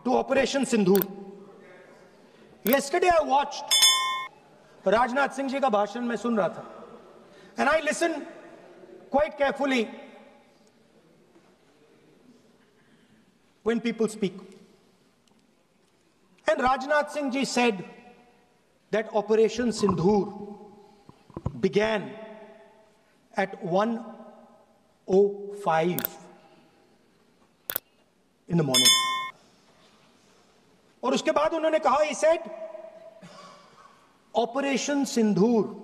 to Operation Sindoor. Yesterday I watched Rajnath Singh ji ka bhashan mein sun raha tha, and I listened quite carefully when people speak. And Rajnath Singh ji said that Operation Sindoor began at 1:05 in the morning. और उसके बाद उन्होंने कहा, he said, Operation Sindoor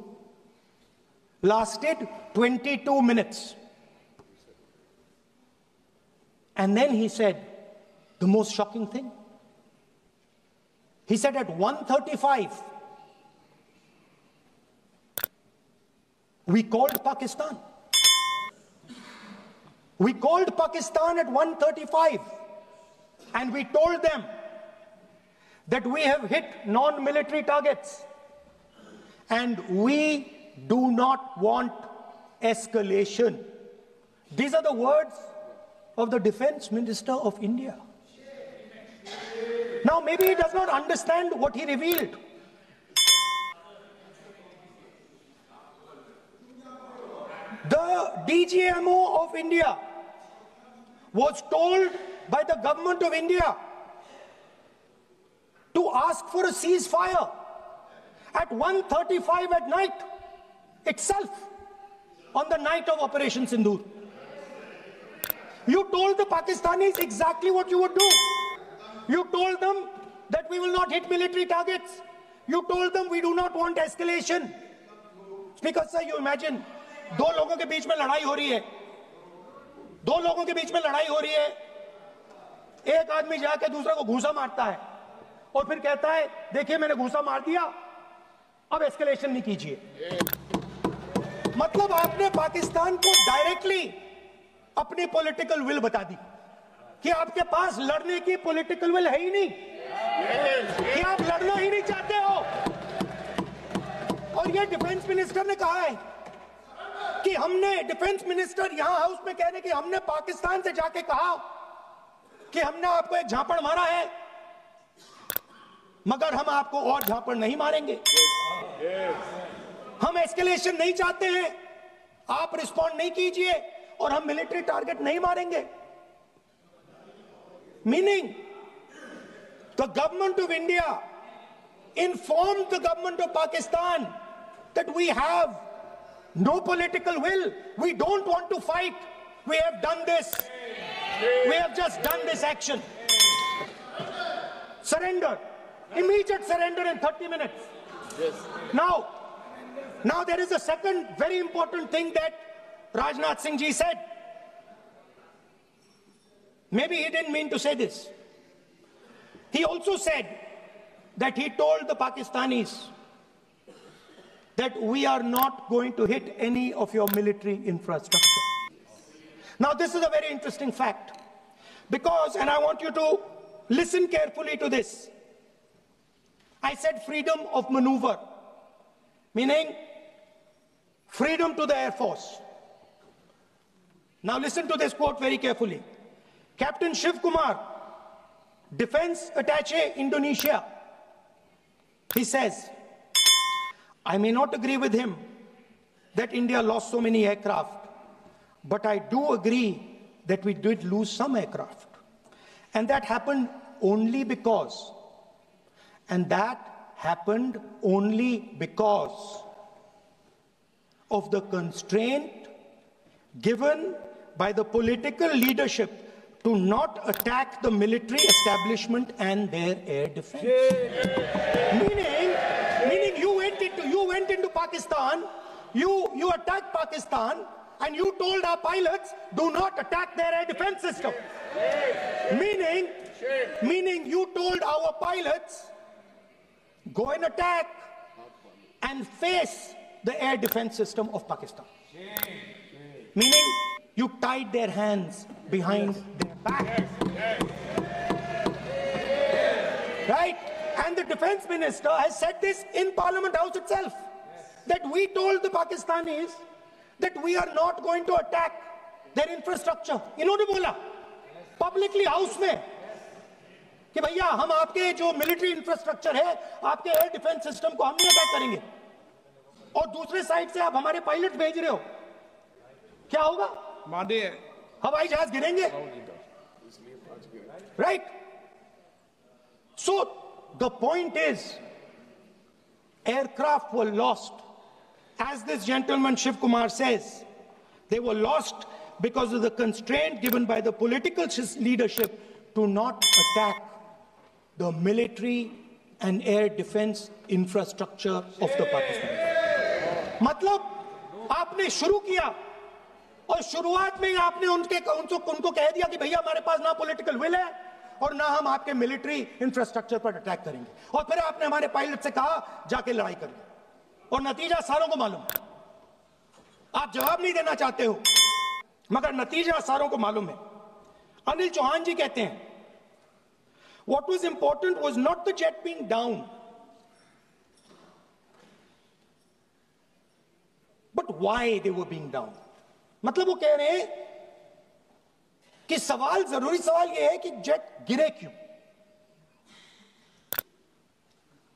lasted 22 minutes. And then he said the most shocking thing. He said at 1:35, we called Pakistan. We called Pakistan at 1:35 and we told them that we have hit non-military targets and we do not want escalation. These are the words of the Defense Minister of India. Now, maybe he does not understand what he revealed. The DGMO of India was told by the government of India to ask for a ceasefire at 1:35 at night itself, on the night of Operation Sindoor. You told the Pakistanis exactly what you would do. You told them that we will not hit military targets. You told them we do not want escalation. Speaker sir, you imagine, दो लोगों के बीच में लड़ाई हो रही है, दो लोगों के बीच में लड़ाई हो रही है, एक आदमी जाके दूसरे को घूंसा मारता है और फिर कहता है देखिए मैंने घूंसा मार दिया, अब एस्केलेशन नहीं कीजिए. मतलब आपने पाकिस्तान को डायरेक्टली अपनी पॉलिटिकल विल बता दी कि आपके पास लड़ने की पॉलिटिकल विल है ही नहीं, कि आप लड़ना ही नहीं चाहते हो. और ये डिफेंस मिनिस्टर ने कहा है कि हमने, डिफेंस मिनिस्टर यहां हाउस में कह रहे कि हमने पाकिस्तान से जाके कहा कि हमने आपको एक झापड़ मारा है मगर हम आपको और झापड़ नहीं मारेंगे. हम एस्केलेशन नहीं चाहते हैं, आप रिस्पॉन्ड नहीं कीजिए और हम मिलिट्री टारगेट नहीं मारेंगे. Meaning the government of India informed the government of Pakistan that we have no political will. We don't want to fight. We have done this. We have just done this action. Surrender. Immediate surrender in 30 minutes. Yes. Now there is a second very important thing that Rajnath Singh ji said. Maybe he didn't mean to say this. He also said that he told the Pakistanis that we are not going to hit any of your military infrastructure. Now this is a very interesting fact because, and I want you to listen carefully to this. I said freedom of maneuver, meaning freedom to the Air Force. Now listen to this quote very carefully. Captain Shiv Kumar, Defense Attaché, Indonesia, he says, I may not agree with him that India lost so many aircraft, but I do agree that we did lose some aircraft. And that happened only because, of the constraint given by the political leadership to not attack the military establishment and their air defense. Meaning you went into Pakistan, you attacked Pakistan, and you told our pilots, do not attack their air defense system. Meaning you told our pilots, go and attack and face the air defense system of Pakistan. Meaning you tied their hands behind their back. Right? And the defense minister has said this in Parliament House itself, that we told the Pakistanis that we are not going to attack their infrastructure. इन्होंने बोला publicly house में कि भैया हम आपके जो military infrastructure है, आपके एयर डिफेंस सिस्टम को हम नहीं अटैक करेंगे, और दूसरे साइड से आप हमारे पायलट भेज रहे हो, क्या होगा? हवाई जहाज गिरेंगे, right? So the point is, aircraft were lost, as this gentleman Shiv Kumar says. They were lost because of the constraint given by the political leadership to not attack the military and air defense infrastructure of the Pakistan. मतलब आपने शुरू किया और शुरुआत में ही आपने उनको कह दिया कि भैया हमारे पास ना पॉलिटिकल विल है और ना हम आपके मिलिट्री इंफ्रास्ट्रक्चर पर अटैक करेंगे, और फिर आपने हमारे पायलट से कहा जाके लड़ाई करिए, और नतीजा सारों को मालूम है। आप जवाब नहीं देना चाहते हो, मगर नतीजा सारों को मालूम है। अनिल चौहान जी कहते हैं, what was important was not the jet being down, but why they were being down. मतलब वो कह रहे हैं कि सवाल, जरूरी सवाल यह है कि जेट गिरे क्यों।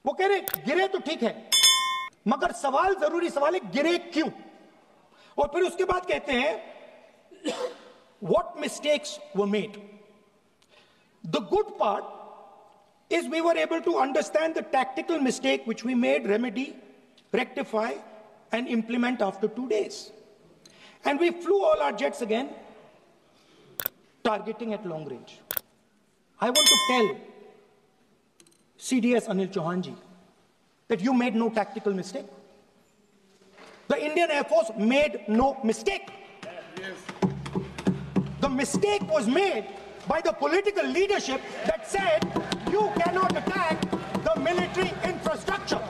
वो कह रहे गिरे तो ठीक है, मगर सवाल, जरूरी सवाल है गिरे क्यों। और फिर उसके बाद कहते हैं what mistakes were made. The good part is we were able to understand the tactical mistake which we made, remedy, rectify and implement after 2 days. And we flew all our jets again, targeting at long range. I want to tell CDS Anil Chauhan ji that you made no tactical mistake. The Indian Air Force made no mistake. The mistake was made by the political leadership that said you cannot attack the military infrastructure.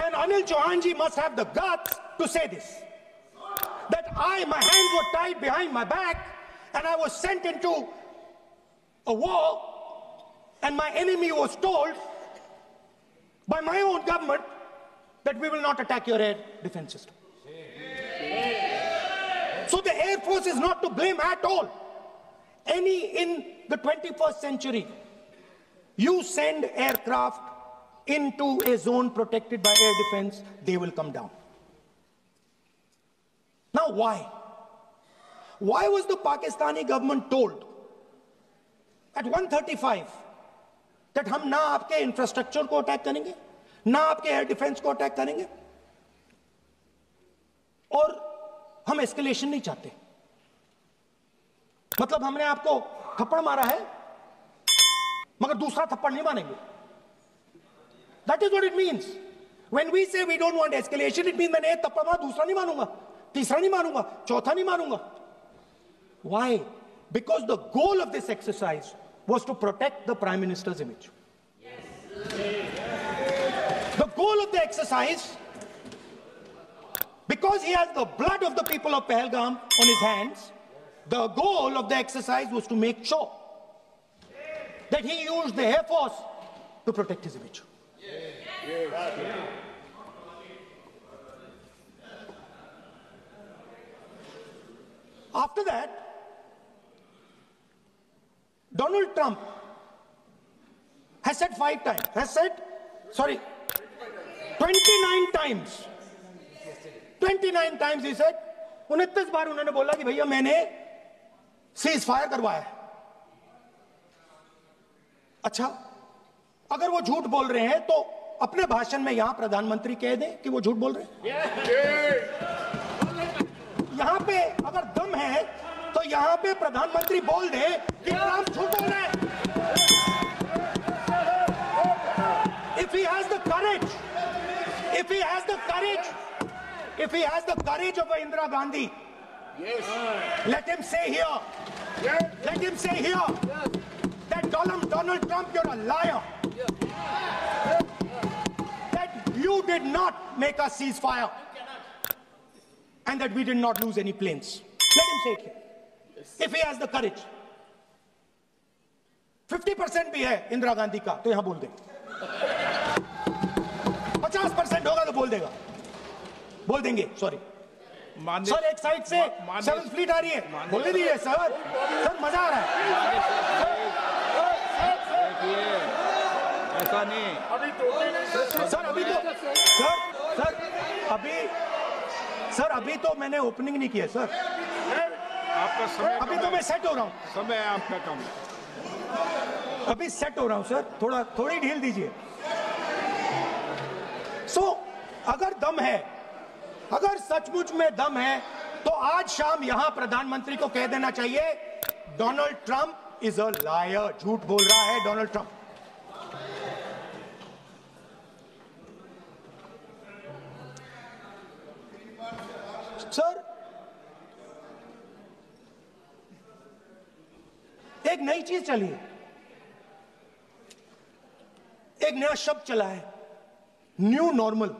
And Anil Chauhan ji must have the guts to say this, that my hands were tied behind my back and I was sent into a war, and my enemy was told by my own government that we will not attack your air defense system. So the Air Force is not to blame at all. In the 21st century, you send aircraft into a zone protected by air defense, they will come down. Now why? Why was the Pakistani government told at 1:35 that हम ना आपके infrastructure को attack करेंगे, ना आपके air defence को attack करेंगे, और हम एस्केलेशन नहीं चाहते? मतलब हमने आपको थप्पड़ मारा है मगर दूसरा थप्पड़ नहीं मारेंगे. That is what it means. When we say we don't want escalation, it means मैंने एक थप्पड़ मारा, दूसरा नहीं मारूंगा, तीसरा नहीं मारूंगा, चौथा नहीं मारूंगा. Why? Because the goal of this exercise was to protect the Prime Minister's image. The goal of the exercise, because he has the blood of the people of Pahalgam on his hands, the goal of the exercise was to make sure that he used the Air Force to protect his image. After that, Donald Trump has said 29 times. 29 times he said, 29 बार उन्होंने बोला कि भैया मैंने cease fire करवाया है. अच्छा, अगर वो झूठ बोल रहे हैं तो अपने भाषण में यहां प्रधानमंत्री कह दें कि वो झूठ बोल रहे हैं. यहां पे अगर दम है तो यहां पे प्रधानमंत्री बोल दे कि ट्रंप झूठ बोल रहे हैं. If he has the courage, if he has the courage of Indira Gandhi, let him say here, that Donald Trump, you're a liar. That you did not make us ceasefire, and that we did not lose any planes. Let him say it here. If he has the courage. 50% भी है इंदिरा गांधी का तो यहां बोल दे. 50% होगा तो बोल देगा, बोल देंगे. सॉरी सर, एक साइड से 7th फ्लीट आ रही है, बोल दीजिए सर. सर मजा आ रहा है. पाकिस्तानी सर अभी तो मैंने ओपनिंग नहीं किया सर। आपका समय अभी तो मैं सेट हो रहा हूं। समय आपका कम। अभी सेट हो रहा हूं सर, थोड़ी ढील दीजिए। अगर दम है, अगर सचमुच में दम है, तो आज शाम यहां प्रधानमंत्री को कह देना चाहिए Donald Trump is a liar, झूठ बोल रहा है डोनाल्ड ट्रंप। सर एक नई चीज चली है, एक नया शब्द चला है, न्यू नॉर्मल।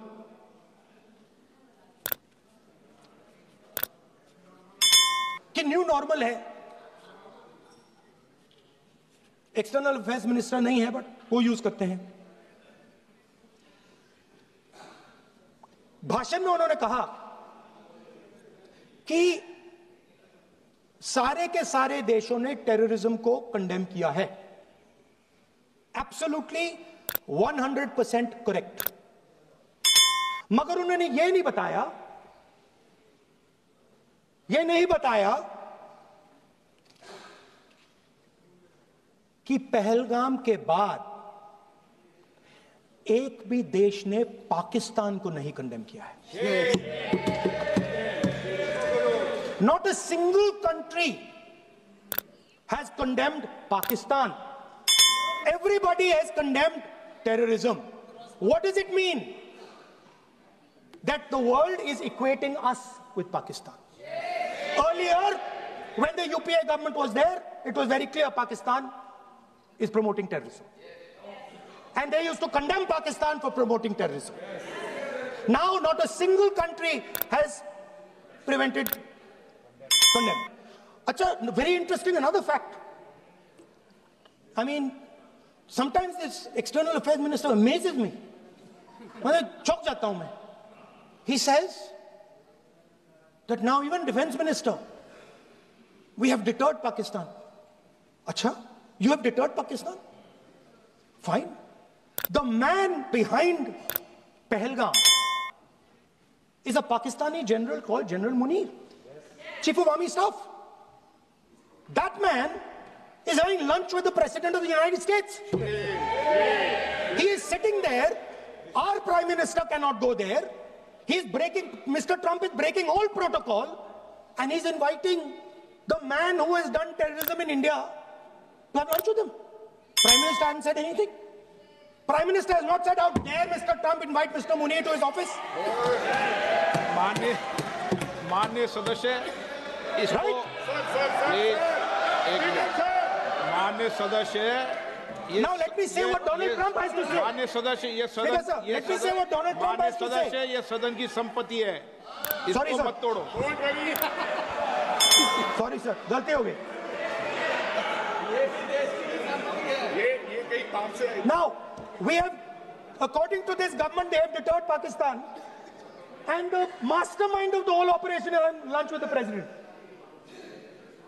कि न्यू नॉर्मल है, एक्सटर्नल अफेयर्स मिनिस्टर नहीं है बट वो यूज करते हैं। भाषण में उन्होंने कहा कि सारे के सारे देशों ने टेररिज्म को कंडेम किया है। Absolutely 100% correct. मगर उन्होंने यह नहीं बताया कि पहलगाम के बाद एक भी देश ने पाकिस्तान को नहीं कंडेम किया है। Not a single country has condemned Pakistan. Everybody has condemned terrorism. What does it mean? That the world is equating us with Pakistan. Earlier, when the UPA government was there, it was very clear Pakistan is promoting terrorism. And they used to condemn Pakistan for promoting terrorism. Now, not a single country has prevented condemn. Acha, very interesting, another fact. I mean, sometimes this external affairs minister amazes me. मैं चौंक जाता हूं मैं. He says that now even defense minister, we have deterred Pakistan. Acha, you have deterred Pakistan? Fine. The man behind Pahalgam is a Pakistani general called General Munir, Chief of Army Staff. That man is having lunch with the President of the United States. He is sitting there. Our Prime Minister cannot go there. Mr. Trump is breaking all protocol, and he's inviting the man who has done terrorism in India to have lunch with him. Prime Minister hasn't said anything. Prime Minister has not said, how dare Mr. Trump invite Mr. Munir to his office? माननीय सदस्य, इसको माननीय सदस्य, now let me say what Donald Trump has to say. माननीय सदस्य, ये सदन, let me say what Donald Trump has to say. सदस्य, ये सदन की संपत्ति है, इसको मत तोड़ो. Sorry sir, गलती हो गई. Now we have, according to this government, they have deterred Pakistan, and the mastermind of the whole operation is having lunch with the president.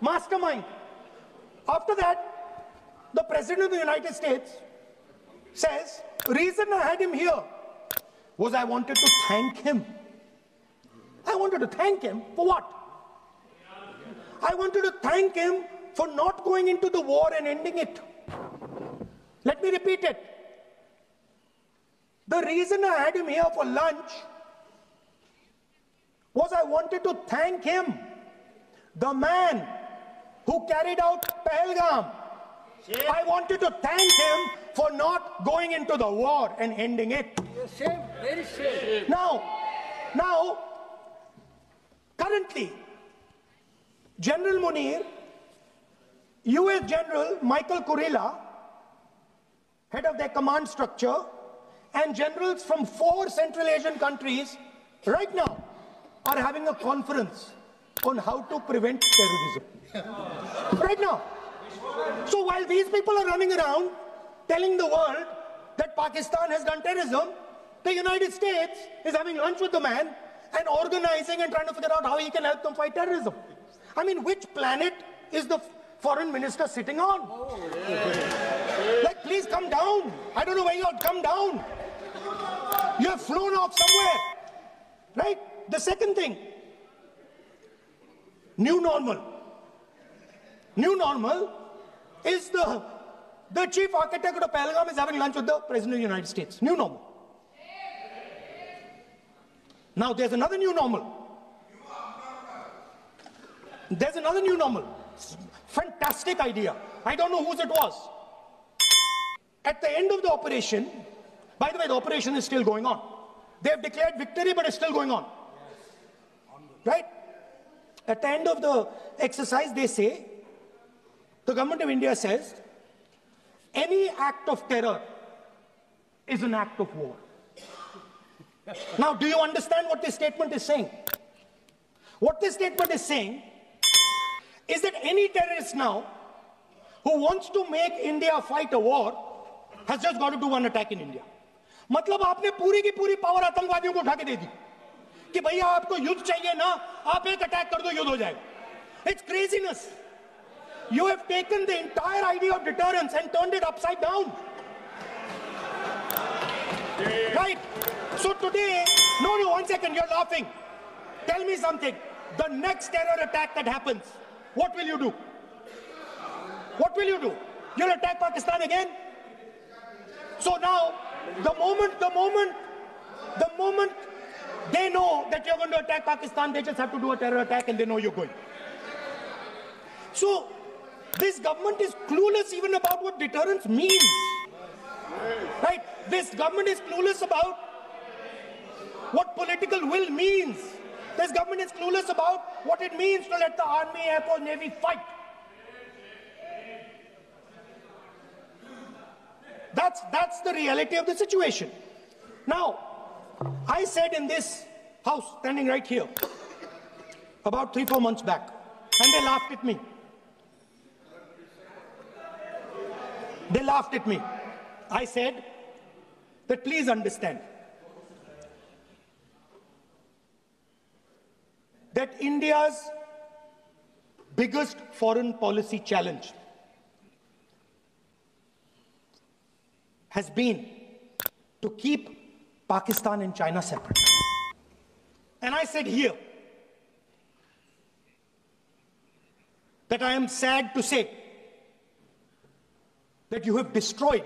Mastermind. After that, the President of the United States says, reason I had him here was I wanted to thank him. I wanted to thank him for what? I wanted to thank him for not going into the war and ending it. Let me repeat it. The reason I had him here for lunch was I wanted to thank him, the man who carried out Pahalgam. I wanted to thank him for not going into the war and ending it. Shame, very shame. Now, currently, General Munir, US General Michael Kurilla, head of their command structure, and generals from 4 Central Asian countries right now are having a conference on how to prevent terrorism. Right now. So while these people are running around telling the world that Pakistan has done terrorism, the United States is having lunch with the man and organizing and trying to figure out how he can help them fight terrorism. I mean, which planet is the foreign minister sitting on? Like, please come down. I don't know where you are. Come down. You have flown off somewhere. Right? The second thing, new normal. New normal is the chief architect of Pahalgam is having lunch with the President of the United States. New normal. Now there's another new normal. There's another new normal. Fantastic idea. I don't know whose it was. At the end of the operation, by the way, the operation is still going on. They have declared victory, but it's still going on. Right? At the end of the exercise, they say, the government of India says, any act of terror is an act of war. Now, do you understand what this statement is saying? What this statement is saying is that any terrorist now who wants to make India fight a war has just got to do one attack in India. मतलब आपने पूरी की पूरी power आतंकवादियों को उठा के दे दी कि भैया आपको युद्ध चाहिए ना, आप एक अटैक कर दो, युद्ध हो जाएगा. It's craziness. You have taken the entire idea of deterrence and turned it upside down. Right? So today, no, one second, you're laughing. Tell me something. The next terror attack that happens, what will you do? What will you do? You'll attack Pakistan again? So now, the moment they know that you're going to attack Pakistan, they just have to do a terror attack and they know you're going. So, this government is clueless even about what deterrence means. Right? This government is clueless about what political will means. This government is clueless about what it means to let the Army, Air Force, Navy fight. That's the reality of the situation. Now, I said in this house, standing right here, about 3-4 months back, and they laughed at me. They laughed at me. I said that please understand that India's biggest foreign policy challenge has been to keep Pakistan and China separate. And I said here that I am sad to say that you have destroyed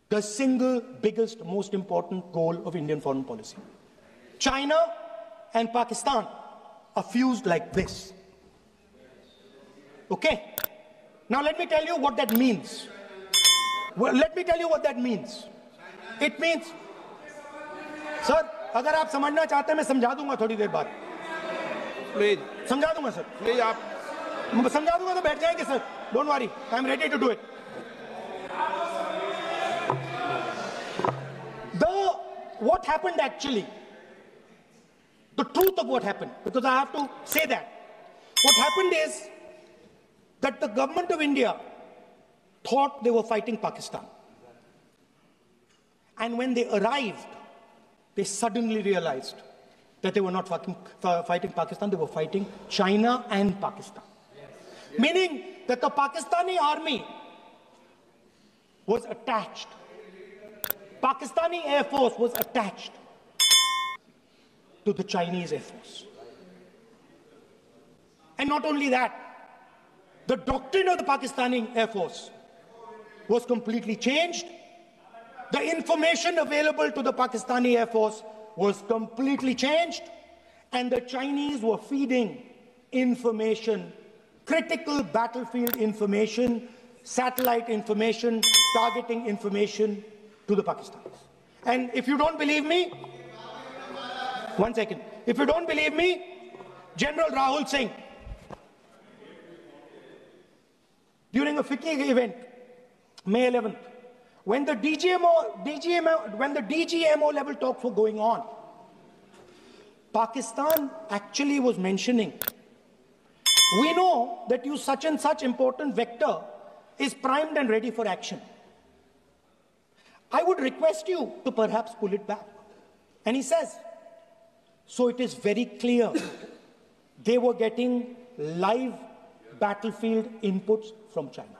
the single biggest, most important goal of Indian foreign policy. China and Pakistan are fused like this. Okay? Now let me tell you what that means. Well, let me tell you what that means. It means, sir, अगर आप समझना चाहते हैं मैं समझा दूंगा थोड़ी देर बाद. Please. समझा दूंगा सर. Please, आप समझा दूंगा तो बैठ जाएंगे sir. Don't worry, I am ready to do it. What happened actually, the truth of what happened, because I have to say that. What happened is that the government of India thought they were fighting Pakistan. And when they arrived, they suddenly realized that they were not fighting Pakistan, they were fighting China and Pakistan. Yes. Meaning that the Pakistani army was attached. Pakistani Air Force was attached to the Chinese Air Force. And not only that, the doctrine of the Pakistani Air Force was completely changed. The information available to the Pakistani Air Force was completely changed. And the Chinese were feeding information, critical battlefield information, satellite information, targeting information to the Pakistanis. And if you don't believe me, one second. If you don't believe me, General Rahul Singh, during a FICCI event, May 11th, when the DGMO level talks were going on, Pakistan actually was mentioning, we know that you such and such important vector is primed and ready for action. I would request you to perhaps pull it back. And he says, so it is very clear they were getting live battlefield inputs from China.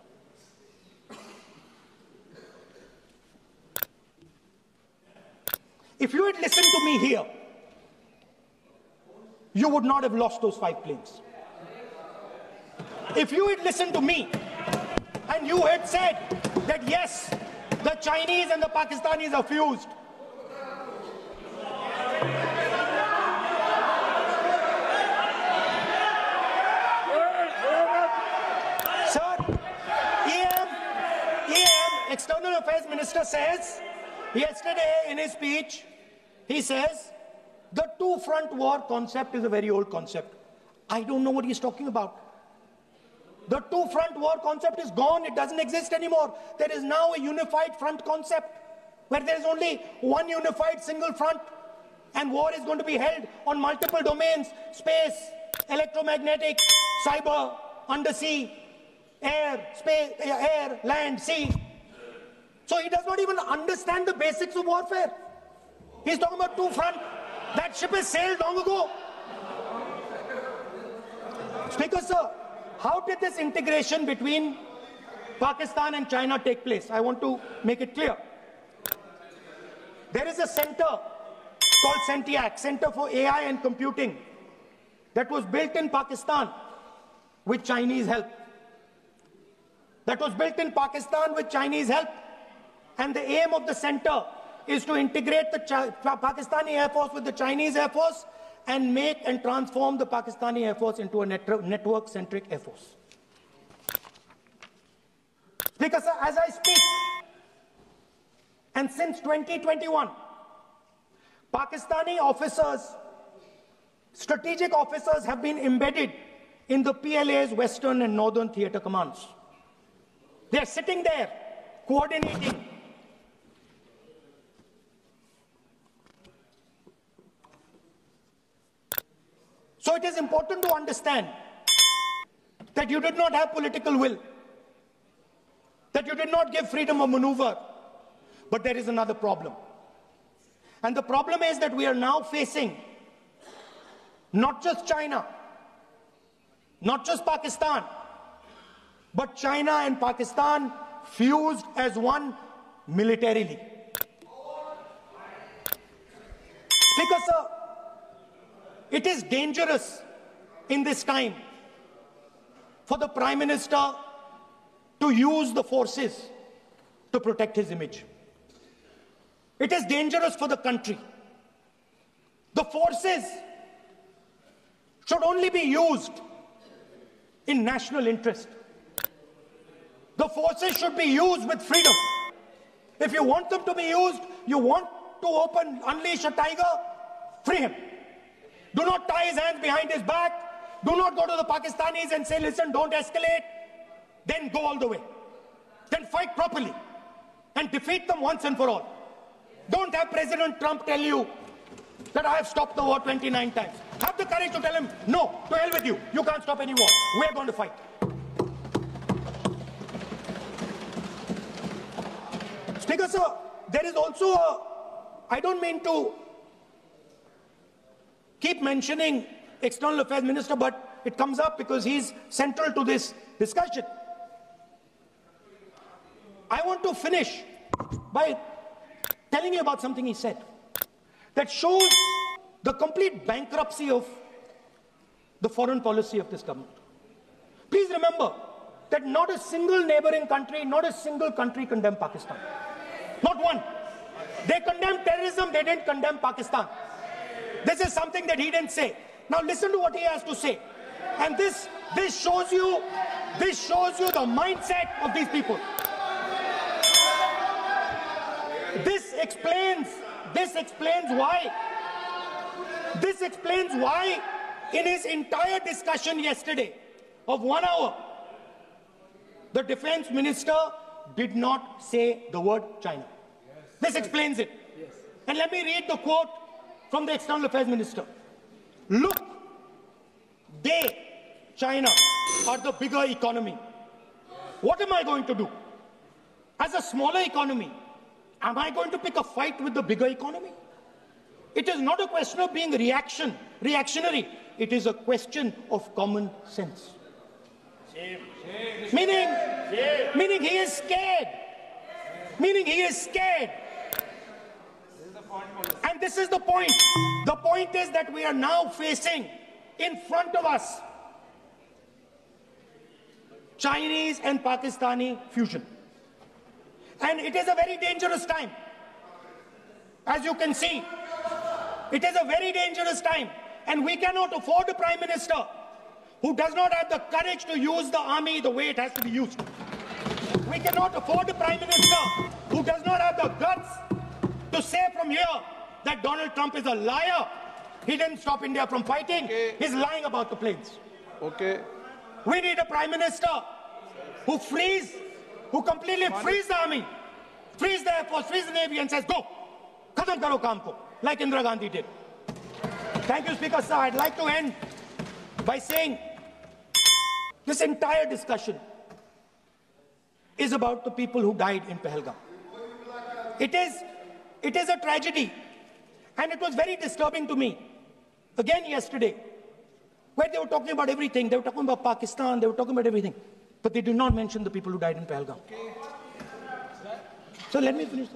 If you had listened to me here, you would not have lost those 5 planes. If you had listened to me and you had said that yes, the Chinese and the Pakistanis are fused, sir, EM, External Affairs Minister says yesterday in his speech, he says the two-front war concept is a very old concept. I don't know what he's talking about. The two-front war concept is gone. It doesn't exist anymore. There is now a unified front concept where there is only one unified single front, and war is going to be held on multiple domains: space, electromagnetic, cyber, undersea, air, space, air, land, sea. So he does not even understand the basics of warfare. He's talking about two-front. That ship has sailed long ago. Speaker, sir, how did this integration between Pakistan and China take place? I want to make it clear. There is a center called CENTIAC, Center for AI and Computing, that was built in Pakistan with Chinese help. That was built in Pakistan with Chinese help. And the aim of the center is to integrate the Pakistani Air Force with the Chinese Air Force and make and transform the Pakistani Air Force into a network-centric Air Force. Speaker, sir, as I speak, and since 2021, Pakistani officers, strategic officers, have been embedded in the PLA's Western and Northern Theatre Commands. They are sitting there, coordinating. So it is important to understand that you did not have political will, that you did not give freedom of maneuver. But there is another problem. And the problem is that we are now facing not just China, not just Pakistan, but China and Pakistan fused as one militarily. Speaker, sir, it is dangerous in this time for the Prime Minister to use the forces to protect his image. It is dangerous for the country. The forces should only be used in national interest. The forces should be used with freedom. If you want them to be used, you want to unleash a tiger, free him. Do not tie his hands behind his back. Do not go to the Pakistanis and say, listen, don't escalate. Then go all the way. Then fight properly and defeat them once and for all. Don't have President Trump tell you that I have stopped the war 29 times. Have the courage to tell him, no, to hell with you. You can't stop any war. We're going to fight. Speaker, sir, there is also I don't mean to keep mentioning External Affairs Minister, but it comes up because he's central to this discussion. I want to finish by telling you about something he said that shows the complete bankruptcy of the foreign policy of this government. Please remember that not a single neighboring country, not a single country condemned Pakistan. Not one. They condemned terrorism, they didn't condemn Pakistan. This is something that he didn't say. Now listen to what he has to say. And this shows you the mindset of these people. This explains why in his entire discussion yesterday of 1 hour, the defense minister did not say the word China. This explains it. And let me read the quote from the External Affairs Minister. Look, China, are the bigger economy. What am I going to do? As a smaller economy, am I going to pick a fight with the bigger economy? It is not a question of being reactionary. It is a question of common sense. Meaning he is scared. And this is the point. The point is that we are now facing in front of us Chinese and Pakistani fusion. And it is a very dangerous time. As you can see, it is a very dangerous time. And we cannot afford a Prime Minister who does not have the courage to use the army the way it has to be used. We cannot afford a Prime Minister who does not have the guts to say from here that Donald Trump is a liar. He didn't stop India from fighting. Okay. He's lying about the planes. Okay. We need a Prime Minister who completely frees the army, frees the Air Force, frees the Navy and says, go, khatam karo kaam ko, like Indira Gandhi did. Thank you, Speaker, sir. I'd like to end by saying this entire discussion is about the people who died in Pahalgam. It is a tragedy, and it was very disturbing to me, again yesterday, where they were talking about everything. They were talking about Pakistan, they were talking about everything, but they did not mention the people who died in Pahalgam. So let me finish.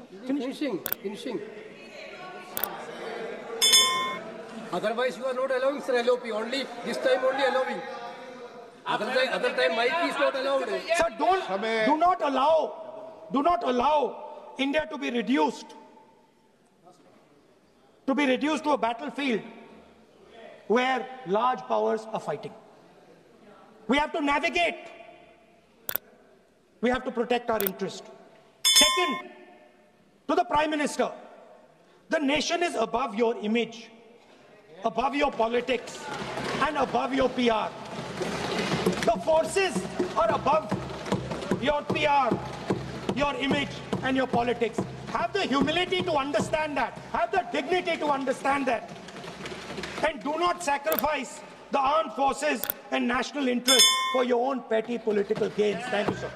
Finishing. Otherwise, you are not allowing, sir, LOP. Only this time, only allowing. Other time, mic is not allowed. Sir, do not allow India to be reduced to a battlefield where large powers are fighting. We have to navigate. We have to protect our interest. Second, to the Prime Minister, the nation is above your image, above your politics, and above your PR. The forces are above your PR, your image, and your politics. Have the humility to understand that. Have the dignity to understand that. And do not sacrifice the armed forces and national interest for your own petty political gains. Thank you, sir.